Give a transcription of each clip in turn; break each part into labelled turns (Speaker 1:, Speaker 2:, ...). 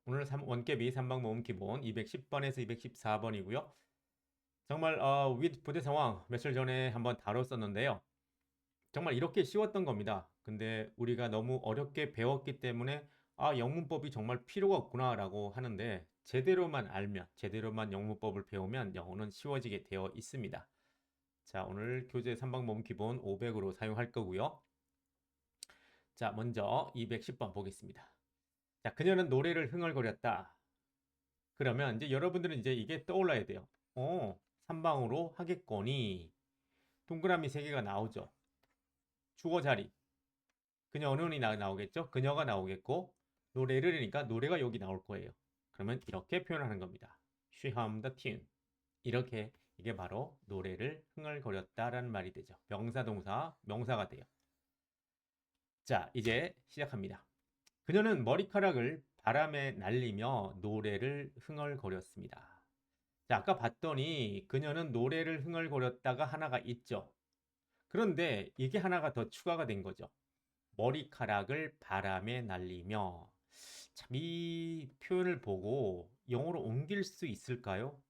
Speaker 1: 오늘 원개비 3박 모음 기본 210번에서 214번이고요. 정말 윗 부대 상황 며칠 전에 한번 다뤘었는데요. 정말 이렇게 쉬웠던 겁니다. 근데 우리가 너무 어렵게 배웠기 때문에 영문법이 정말 필요가 없구나라고 하는데 제대로만 알면, 제대로만 영문법을 배우면 영어는 쉬워지게 되어 있습니다. 자, 오늘 교재 3박 모음 기본 500으로 사용할 거고요. 자, 먼저 210번 보겠습니다. 자, 그녀는 노래를 흥얼거렸다. 그러면 이제 여러분들은 이제 이게 떠올라야 돼요. 3방으로 하겠거니. 동그라미 3개가 나오죠. 주어 자리. 그녀는 나오겠죠. 그녀가 나오겠고 노래를니까 노래가 여기 나올 거예요. 그러면 이렇게 표현하는 겁니다. She hummed the tune. 이렇게 이게 바로 노래를 흥얼거렸다라는 말이 되죠. 명사, 동사, 명사가 돼요. 자, 이제 시작합니다. 그녀는 머리카락을 바람에 날리며 노래를 흥얼거렸습니다. 자, 아까 봤더니 그녀는 노래를 흥얼거렸다가 하나가 있죠. 그런데 이게 하나가 더 추가가 된 거죠. 머리카락을 바람에 날리며. 참, 이 표현을 보고 영어로 옮길 수 있을까요?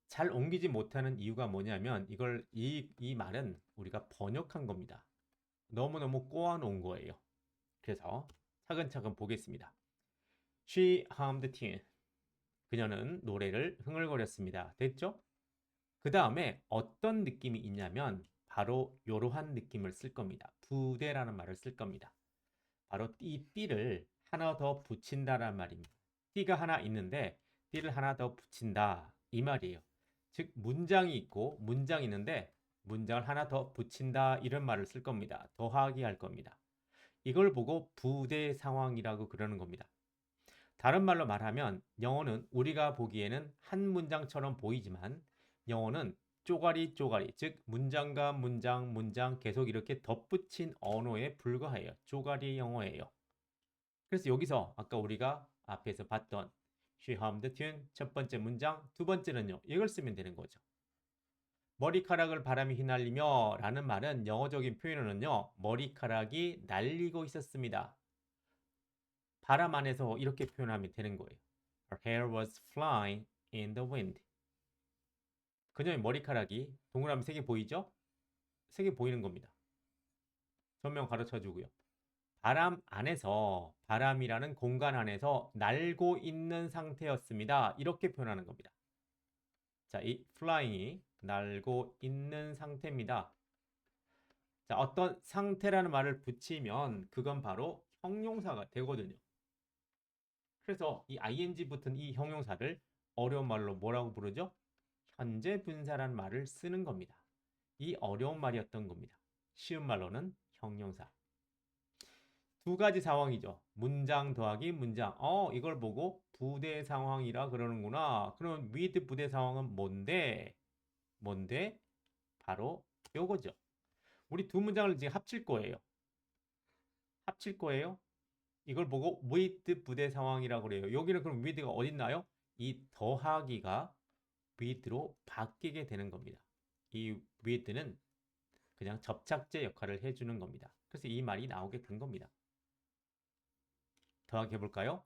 Speaker 1: 잘 옮기지 못하는 이유가 뭐냐면 이 말은 우리가 번역한 겁니다. 너무너무 꼬아놓은 거예요. 그래서 차근차근 보겠습니다. She hummed the tune. 그녀는 노래를 흥얼거렸습니다. 됐죠? 그 다음에 어떤 느낌이 있냐면 바로 이러한 느낌을 쓸 겁니다. 부대라는 말을 쓸 겁니다. 바로 이 띠를 하나 더 붙인다라는 말입니다. 띠가 하나 있는데 띠를 하나 더 붙인다 이 말이에요. 즉 문장이 있고 문장이 있는데 문장을 하나 더 붙인다 이런 말을 쓸 겁니다. 더하기 할 겁니다. 이걸 보고 부대 상황이라고 그러는 겁니다. 다른 말로 말하면 영어는 우리가 보기에는 한 문장처럼 보이지만 영어는 쪼가리 쪼가리, 즉 문장과 문장, 문장 계속 이렇게 덧붙인 언어에 불과해요. 쪼가리 영어예요. 그래서 여기서 아까 우리가 앞에서 봤던 She hummed the tune 첫 번째 문장, 두 번째는요. 이걸 쓰면 되는 거죠. 머리카락을 바람이 휘날리며 라는 말은 영어적인 표현으로는요. 머리카락이 날리고 있었습니다. 바람 안에서 이렇게 표현하면 되는 거예요. Her hair was flying in the wind. 그녀의 머리카락이 동그라미 3개 보이죠? 3개 보이는 겁니다. 전면 가로쳐 주고요. 바람 안에서 바람이라는 공간 안에서 날고 있는 상태였습니다. 이렇게 표현하는 겁니다. 자, 이 flying이 날고 있는 상태입니다. 자, 어떤 상태라는 말을 붙이면 그건 바로 형용사가 되거든요. 그래서 이 ing 붙은 이 형용사를 어려운 말로 뭐라고 부르죠? 현재 분사라는 말을 쓰는 겁니다. 이 어려운 말이었던 겁니다. 쉬운 말로는 형용사. 두 가지 상황이죠. 문장 더하기 문장. 이걸 보고 부대 상황이라 그러는구나. 그럼 with 부대 상황은 뭔데? 뭔데? 바로 요거죠. 우리 두 문장을 지금 합칠 거예요. 합칠 거예요. 이걸 보고 with 부대 상황이라고 그래요. 여기는 그럼 with가 어디 있나요? 이 더하기가 with로 바뀌게 되는 겁니다. 이 with는 그냥 접착제 역할을 해주는 겁니다. 그래서 이 말이 나오게 된 겁니다. 더하기 해볼까요?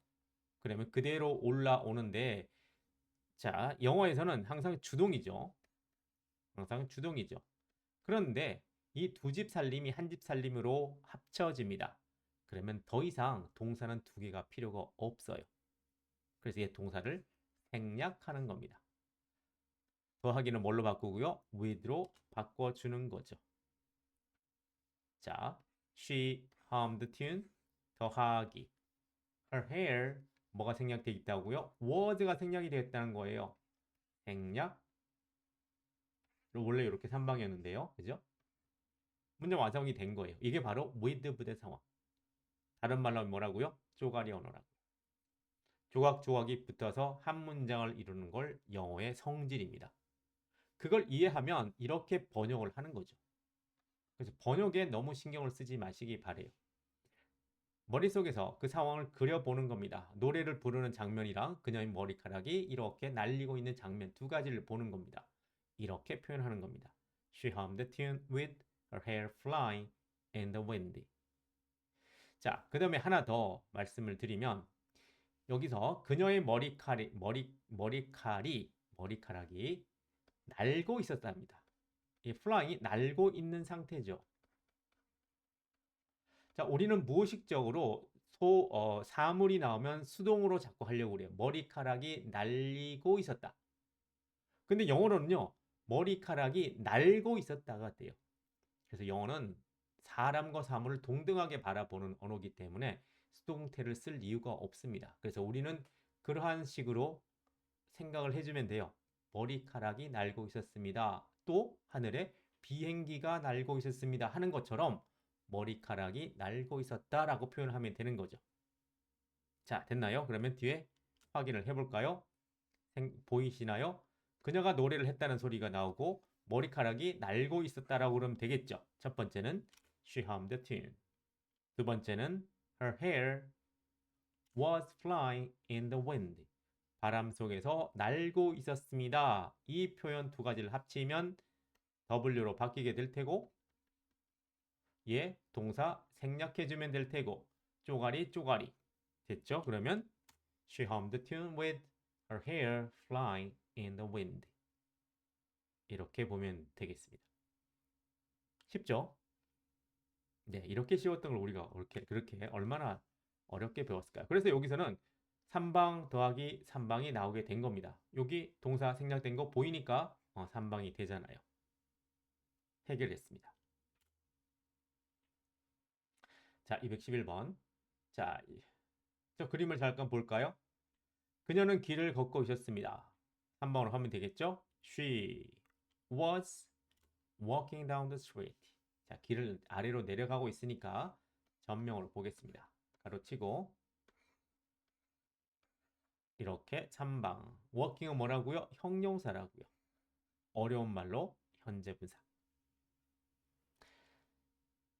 Speaker 1: 그러면 그대로 올라오는데 자, 영어에서는 항상 주동이죠. 항상 주동이죠. 그런데 이 두 집 살림이 한 집 살림으로 합쳐집니다. 그러면 더 이상 동사는 두 개가 필요가 없어요. 그래서 이 동사를 생략하는 겁니다. 더하기는 뭘로 바꾸고요? with로 바꿔주는 거죠. 자, she hummed the tune 더하기 her hair 뭐가 생략되어 있다고요? was가 생략이 되었다는 거예요. 생략 원래 이렇게 3방이었는데요. 그죠? 문장 완성이 된 거예요. 이게 바로 with 부대 상황. 다른 말로 뭐라고요? 쪼가리 언어라고. 조각조각이 붙어서 한 문장을 이루는 걸 영어의 성질입니다. 그걸 이해하면 이렇게 번역을 하는 거죠. 그래서 번역에 너무 신경을 쓰지 마시기 바래요. 머릿속에서 그 상황을 그려보는 겁니다. 노래를 부르는 장면이랑 그녀의 머리카락이 이렇게 날리고 있는 장면 두 가지를 보는 겁니다. 이렇게 표현하는 겁니다. She hummed the tune with her hair flying in the wind. 자, 그 다음에 하나 더 말씀을 드리면 여기서 그녀의 머리카락이 날고 있었답니다. 이 flying이 날고 있는 상태죠. 자, 우리는 무의식적으로 사물이 나오면 수동으로 자꾸 하려고 그래요. 머리카락이 날리고 있었다. 근데 영어로는요, 머리카락이 날고 있었다가 돼요. 그래서 영어는 사람과 사물을 동등하게 바라보는 언어이기 때문에 수동태를 쓸 이유가 없습니다. 그래서 우리는 그러한 식으로 생각을 해주면 돼요. 머리카락이 날고 있었습니다. 또 하늘에 비행기가 날고 있었습니다. 하는 것처럼 머리카락이 날고 있었다라고 표현하면 되는 거죠. 자, 됐나요? 그러면 뒤에 확인을 해볼까요? 보이시나요? 그녀가 노래를 했다는 소리가 나오고 머리카락이 날고 있었다라고 그러면 되겠죠. 첫 번째는 She hummed the tune. 두 번째는 Her hair was flying in the wind. 바람 속에서 날고 있었습니다. 이 표현 두 가지를 합치면 W로 바뀌게 될 테고 예, 동사 생략해주면 될 테고 쪼가리 쪼가리 됐죠? 그러면 She hummed the tune with her hair flying in the wind. 이렇게 보면 되겠습니다. 쉽죠? 네, 이렇게 쉬웠던 걸 우리가 그렇게 얼마나 어렵게 배웠을까요? 그래서 여기서는 3방 더하기 3방이 나오게 된 겁니다. 여기 동사 생략된 거 보이니까 3방이 되잖아요. 해결했습니다. 자, 211번. 자, 저 그림을 잠깐 볼까요? 그녀는 길을 걷고 있었습니다. 3번으로 하면 되겠죠? She was walking down the street. 자, 길을 아래로 내려가고 있으니까 전명으로 보겠습니다. 가로치고 이렇게 3방. walking은 뭐라고요? 형용사라고요. 어려운 말로 현재 분사.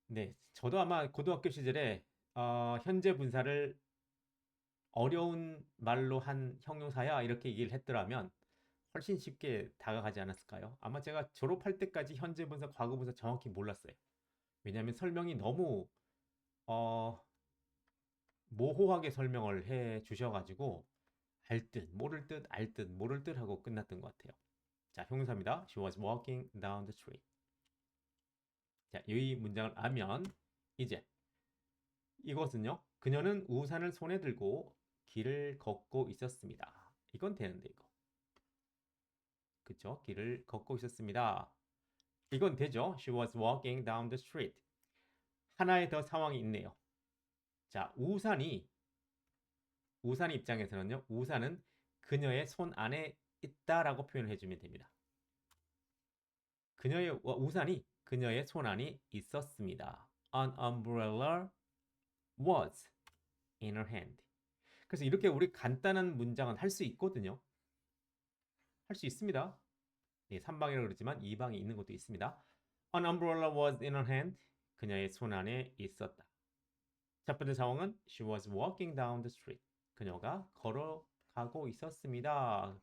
Speaker 1: 네, 저도 아마 고등학교 시절에 현재 분사를 어려운 말로 한 형용사야 이렇게 얘기를 했더라면 훨씬 쉽게 다가가지 않았을까요? 아마 제가 졸업할 때까지 현재 분사, 과거 분사 정확히 몰랐어요. 왜냐하면 설명이 너무 어, 모호하게 설명을 해 주셔가지고 알 듯, 모를 듯, 알 듯, 모를 듯 하고 끝났던 것 같아요. 자, 형용사입니다. She was walking down the street. 자, 이 문장을 알면 이제 이것은요. 그녀는 우산을 손에 들고 길을 걷고 있었습니다. 이건 되는데 이거. 그쵸? 길을 걷고 있었습니다. 이건 되죠? She was walking down the street. 하나의 더 상황이 있네요. 자, 우산 입장에서는요. 우산은 그녀의 손 안에 있다라고 표현해 주면 됩니다. 우산이 그녀의 손 안에 있었습니다. An umbrella was in her hand. 그래서 이렇게 우리 간단한 문장은 할 수 있거든요. 할 수 있습니다. 네, 3방이라고 그러지만 2방이 있는 것도 있습니다. An umbrella was in her hand. 그녀의 손 안에 있었다. 첫 번째 상황은 She was walking down the street. 그녀가 걸어가고 있었습니다.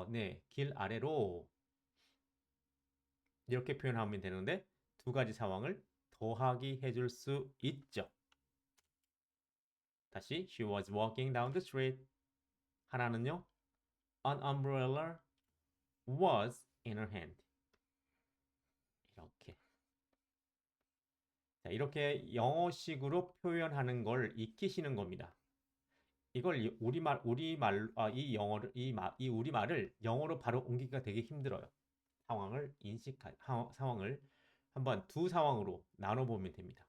Speaker 1: 네, 길 아래로 이렇게 표현하면 되는데 두 가지 상황을 더하기 해줄 수 있죠. 다시 She was walking down the street. 하나는요. An umbrella was in her hand. 이렇게. 자, 이렇게 영어식으로 표현하는 걸 익히시는 겁니다. 이걸 이 우리말을 영어로 바로 옮기기가 되게 힘들어요. 상황을 한번 두 상황으로 나눠 보면 됩니다.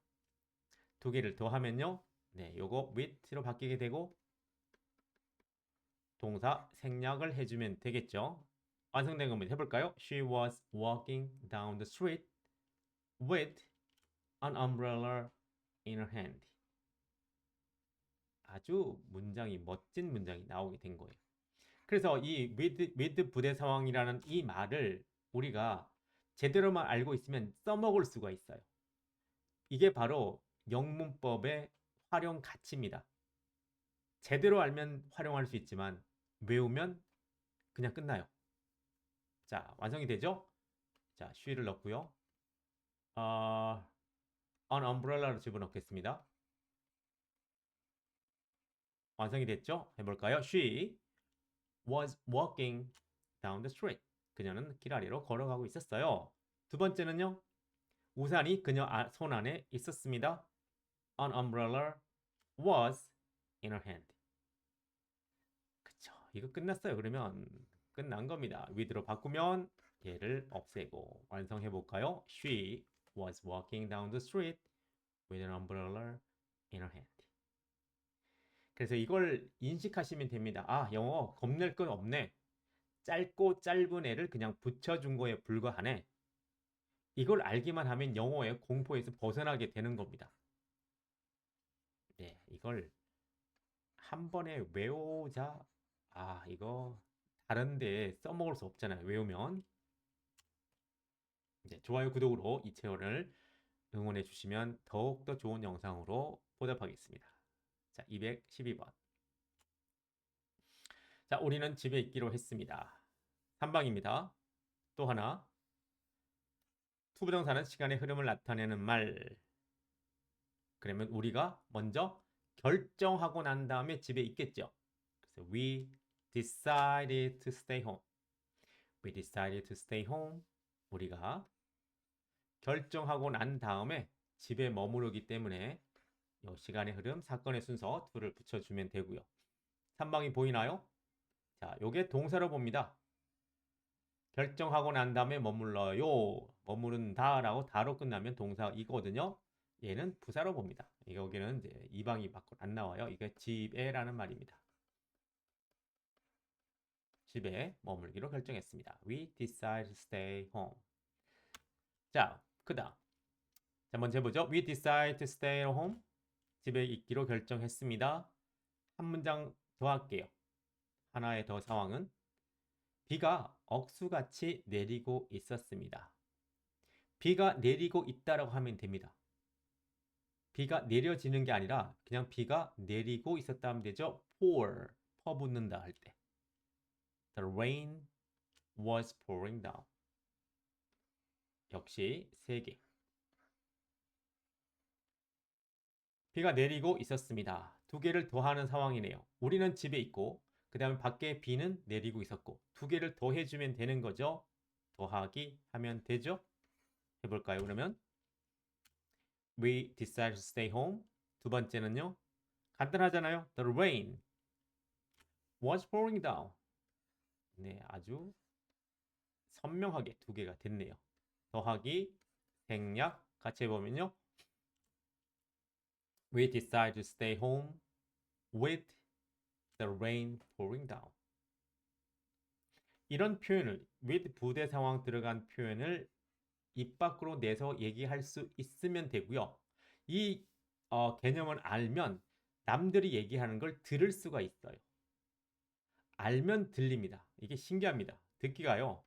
Speaker 1: 두 개를 더하면요. 네, 요거 with로 바뀌게 되고 동사 생략을 해주면 되겠죠. 완성된 거 한번 해볼까요? She was walking down the street with an umbrella in her hand. 아주 멋진 문장이 나오게 된 거예요. 그래서 이 with 부대 상황이라는 이 말을 우리가 제대로만 알고 있으면 써먹을 수가 있어요. 이게 바로 영문법의 활용 가치입니다. 제대로 알면 활용할 수 있지만 외우면 그냥 끝나요. 자, 완성이 되죠? 자, she를 넣고요. an umbrella를 집어넣겠습니다. 완성이 됐죠? 해볼까요? She was walking down the street. 그녀는 길 아래로 걸어가고 있었어요. 두 번째는요. 우산이 그녀 손 안에 있었습니다. An umbrella was in her hand. 그쵸. 이거 끝났어요. 그러면 끝난 겁니다. with로 바꾸면 얘를 없애고 완성해 볼까요? She was walking down the street with an umbrella in her hand. 그래서 이걸 인식하시면 됩니다. 아, 영어 겁낼 건 없네. 짧고 짧은 애를 그냥 붙여준 거에 불과하네. 이걸 알기만 하면 영어의 공포에서 벗어나게 되는 겁니다. 네, 이걸 한 번에 외우자. 아, 이거 다른데 써먹을 수 없잖아요. 외우면. 네, 좋아요, 구독으로 이 채널을 응원해 주시면 더욱더 좋은 영상으로 보답하겠습니다. 자, 212번. 자, 우리는 집에 있기로 했습니다. 3방입니다. 또 하나. 투부정사는 시간의 흐름을 나타내는 말. 그러면 우리가 먼저 결정하고 난 다음에 집에 있겠죠. 그래서 we decided to stay home. We decided to stay home. 우리가 결정하고 난 다음에 집에 머무르기 때문에 이 시간의 흐름, 사건의 순서 to를 붙여주면 되고요. 3방이 보이나요? 자, 요게 동사로 봅니다. 결정하고 난 다음에 머물러요. 머무른다라고 다로 끝나면 동사 이거거든요. 얘는 부사로 봅니다. 여기는 이제 2방이 밖으로 안 나와요. 이게 집에라는 말입니다. 집에 머물기로 결정했습니다. We decide to stay home. 자, 그다음. 자, 먼저 해보죠. We decide to stay home. 집에 있기로 결정했습니다. 한 문장 더 할게요. 하나의 더 상황은 비가 억수같이 내리고 있었습니다. 비가 내리고 있다라고 하면 됩니다. 비가 내려지는 게 아니라 그냥 비가 내리고 있었다 하면 되죠. pour, 퍼붓는다 할 때. The rain was pouring down. 역시 3개. 비가 내리고 있었습니다. 2개를 더하는 상황이네요. 우리는 집에 있고 그 다음에 밖에 비는 내리고 있었고 2개를 더해주면 되는 거죠. 더하기 하면 되죠. 해볼까요? 그러면 We decided to stay home. 두 번째는요. 간단하잖아요. The rain was pouring down. 네, 아주 선명하게 2개가 됐네요. 더하기, 생략 같이 해보면요. We decided to stay home with the rain pouring down. 이런 표현을 with 부대 상황 들어간 표현을 입 밖으로 내서 얘기할 수 있으면 되고요. 이 개념을 알면 남들이 얘기하는 걸 들을 수가 있어요. 알면 들립니다. 이게 신기합니다. 듣기가요.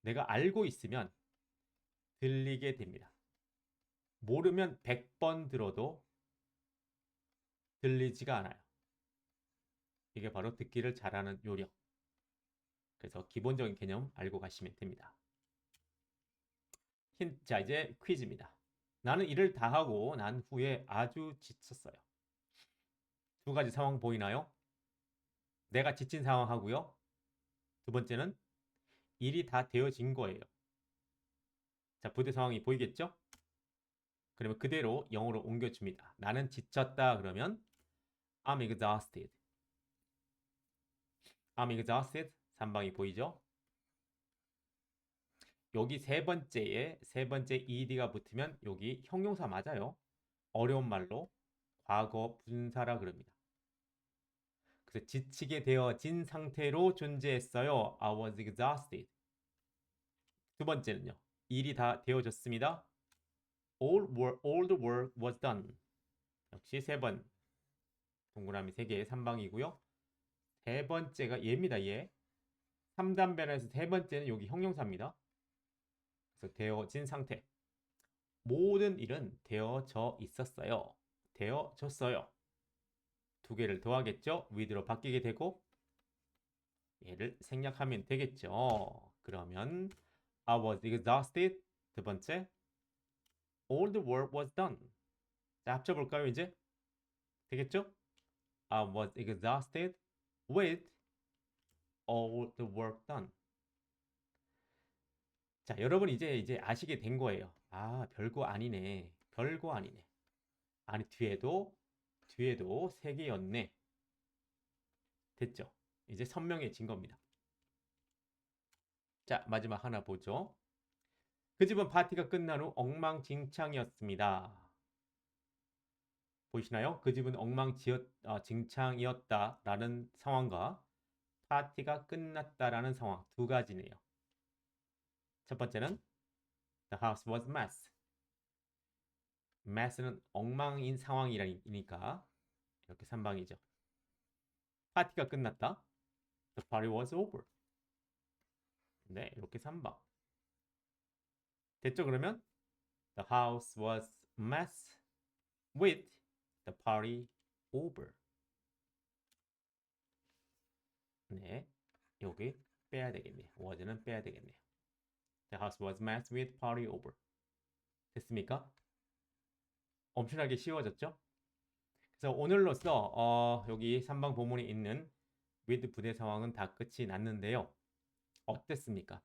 Speaker 1: 내가 알고 있으면 들리게 됩니다. 모르면 100번 들어도 들리지가 않아요. 이게 바로 듣기를 잘하는 요령. 그래서 기본적인 개념 알고 가시면 됩니다. 자, 이제 퀴즈입니다. 나는 일을 다 하고 난 후에 아주 지쳤어요. 2가지 상황 보이나요? 내가 지친 상황하고요. 두 번째는 일이 다 되어진 거예요. 자, 부대 상황이 보이겠죠? 그러면 그대로 영어로 옮겨줍니다. 나는 지쳤다 그러면 I'm exhausted. I'm exhausted. 3방이 보이죠? 여기 세 번째 ed가 붙으면 여기 형용사 맞아요. 어려운 말로 과거 분사라 그럽니다. 그래서 지치게 되어진 상태로 존재했어요. I was exhausted. 두 번째는요. 일이 다 되어졌습니다. all the work was done. 역시 3번. 동그라미 3개 3방이고요. 세 번째가 얘입니다. 얘. 3단변에서 세 번째는 여기 형용사입니다. 그래서 되어진 상태. 모든 일은 되어져 있었어요. 되어졌어요. 2개를 더하겠죠. with로 바뀌게 되고 얘를 생략하면 되겠죠. 그러면 I was exhausted. 두 번째 all the work was done. 자, 합쳐볼까요 이제? 되겠죠? was exhausted with all the work done. 자, 여러분 이제 아시게 된 거예요. 아, 별거 아니네. 별거 아니네. 아니, 뒤에도 세 개였네. 됐죠? 이제 선명해진 겁니다. 자, 마지막 하나 보죠. 그 집은 파티가 끝난 후 엉망진창이었습니다. 보이시나요? 그 집은 엉망진창이었다라는 상황과 파티가 끝났다라는 상황 두 가지네요. 첫 번째는 The house was a mess. mess는 엉망인 상황이니까 이렇게 3방이죠. 파티가 끝났다. The party was over. 네, 이렇게 3방. 됐죠? 그러면 The house was a mess with the party over. 네, 여기 빼야 되겠네요. was는 빼야 되겠네요. The house was a mess with party over. 됐습니까? 엄청나게 쉬워졌죠? 그래서 오늘로써 여기 3방 본문에 있는 with 부대 상황은 다 끝이 났는데요. 어땠습니까?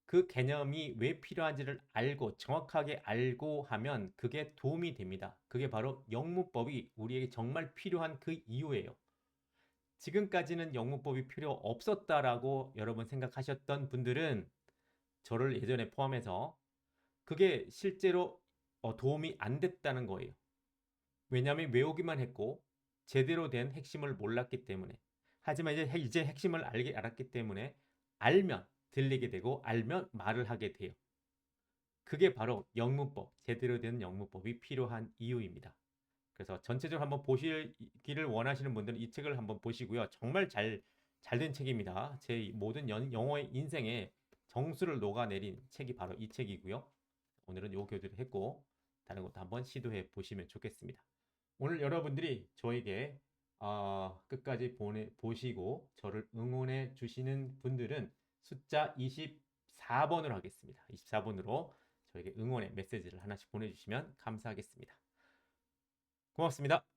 Speaker 1: 그 개념이 왜 필요한지를 알고 정확하게 알고 하면 그게 도움이 됩니다. 그게 바로 영문법이 우리에게 정말 필요한 그 이유예요. 지금까지는 영문법이 필요 없었다라고 여러분 생각하셨던 분들은 저를 예전에 포함해서 그게 실제로 도움이 안 됐다는 거예요. 왜냐하면 외우기만 했고 제대로 된 핵심을 몰랐기 때문에. 하지만 이제 핵심을 알았기 때문에 알면 들리게 되고 알면 말을 하게 돼요. 그게 바로 영문법, 제대로 된 영문법이 필요한 이유입니다. 그래서 전체적으로 한번 보시기를 원하시는 분들은 이 책을 한번 보시고요. 정말 잘 된 책입니다. 제 모든 영어의 인생에 정수를 녹아내린 책이 바로 이 책이고요. 오늘은 요 교재를 했고 다른 것도 한번 시도해 보시면 좋겠습니다. 오늘 여러분들이 저에게 끝까지 보시고 저를 응원해 주시는 분들은 숫자 24번으로 하겠습니다. 24번으로 저에게 응원의 메시지를 하나씩 보내주시면 감사하겠습니다. 고맙습니다.